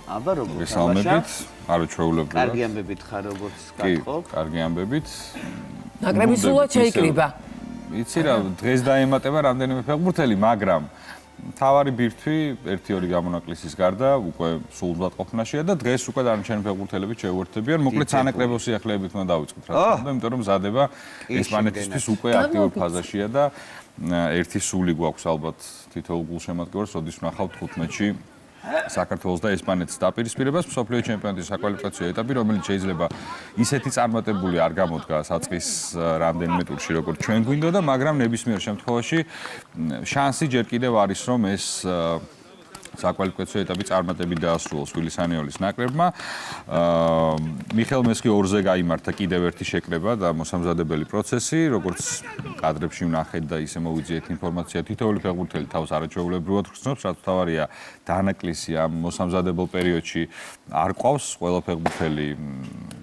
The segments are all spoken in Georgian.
აბა როგორ გესალმებით, არა ჩვეულებრივად. კარგი ამბებით ხარ როგორც გათხოვ. კარგი ამბებით. ნაკრები სულად შეიკრიბა. იცი რა, დღეს დაემატება რამდენიმე ფეხბურთელი, მაგრამ თავარი ბირთვი 1-2 გამონაკლისის გარდა უკვე სულულად ყოფნაშია და დღეს უკვე დანარჩენი ფეხბურთელები შეუერთდებიან. მოკლედ სანაკრებო სიახლეებით უნდა დავიწყოთ რა თქმა უნდა, იმიტომ რომ მზადება ესპანეთისთვის უკვე აქტიურ ფაზაშია და ერთი სული გვაქვს ალბათ თითოეულ გულშემატკივარს, როდის ვნახავთ 15-ში საქართველოს და ესპანეთის დაპირისპირებას მსოფლიო ჩემპიონატის საკვალიფიკაციო ეტაპი, რომელიც შეიძლება ისეთი წარმატებული არ გამოდგა საწყის რამდენიმე ტურში, როგორც ჩვენ გვინდოდა, მაგრამ ნებისმიერ შემთხვევაში შანსი ჯერ კიდევ არის, რომ ეს საკვალიფიკაციო ეტაპი წარმატებით დაასრულოს ვილისანიოლის ნაკრებმა. მიხელ მესხი 2-ზე გაიმართა კიდევ ერთი შეკრება და მოსამზადებელი პროცესი, როგორც კადრებში ვნახეთ და ისე მოვიძიეთ ინფორმაცია, თითოეული ფეხბურთელი თავს არაჩვეულებრივად ხსნობს, რაც თავარია დანაკლისი ამ მოსამზადებელ პერიოდში არ ყავს, ყველა ფეხბურთელი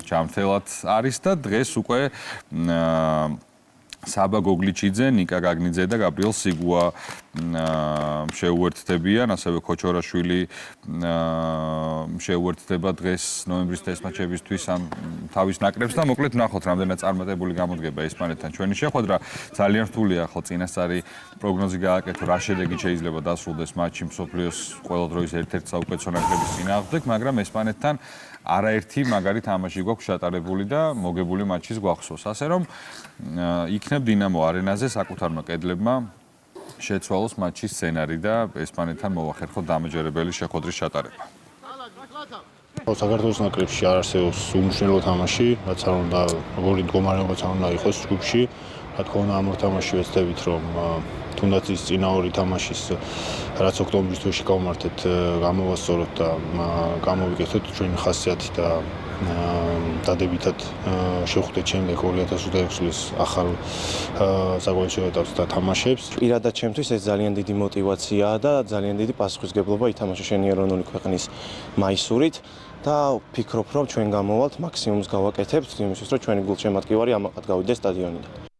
ჯანმრთელად არის და დღეს უკვე საბა გოგლიჩიძე, ნიკა გაგნიძე და გაბრიელ სიგუა შეუერთდებიან, ასევე ქოჩორაშვილი შეუერთდება დღეს ნოემბრის ტესტ-მატჩებისთვის ამ თავის ნაკრებს და მოკლედ ვნახოთ რამდენად წარმატებული გამოდგება ესპანეთთან ჩვენი შეხვედრა. ძალიან რთულია ხო წინასწარი პროგნოზი გააკეთო, რა შედეგი შეიძლება დასრულდეს მატჩი მსოფლიოს ყველა დროის ერთ-ერთი საუკეთესო ნაკრების წინააღმდეგ, მაგრამ ესპანეთთან არაერთი მაგარი თამაში გვაქვს ჩატარებული და მოგებული მატჩის გვახსოვს. ასე რომ იქნებ დინამო არენაზე საკუთარმა კედლებმა შეცვალოს მატჩის სცენარი და ესპანეთთან მოვახერხოთ დამაჯერებელი შეხვედრის ჩატარება. საქართველოს ნაკრებში არ არსებობს უმნიშვნელო თამაში, რაც არ უნდა როგორი მდგომარეობაც არ უნდა იყოს ჯგუფში. რა თქმა უნდა ამ ორ თამაში ვეცდებით რომ თუნდაც ის წინა ორი თამაშის რაც ოქტომბრის თვეში გავმართეთ გამოვასწოროთ და გამოვიკეთოთ ჩვენი ხასიათი და დადებითად შევხვდეთ შემდეგ 2026 წლის ახალ საკვალიფიკაციო ეტაპს და თამაშებს. პირადად ჩემთვის ეს ძალიან დიდი მოტივაციაა და ძალიან დიდი პასუხისგებლობა ითამაშა შენი ეროვნული ქვეყნის მაისურით და ვფიქრობ რომ ჩვენ გამოვალთ მაქსიმუმს გავაკეთებთ იმისთვის რომ ჩვენი გულშემატკივარი ამაყად გავიდეს სტადიონიდან.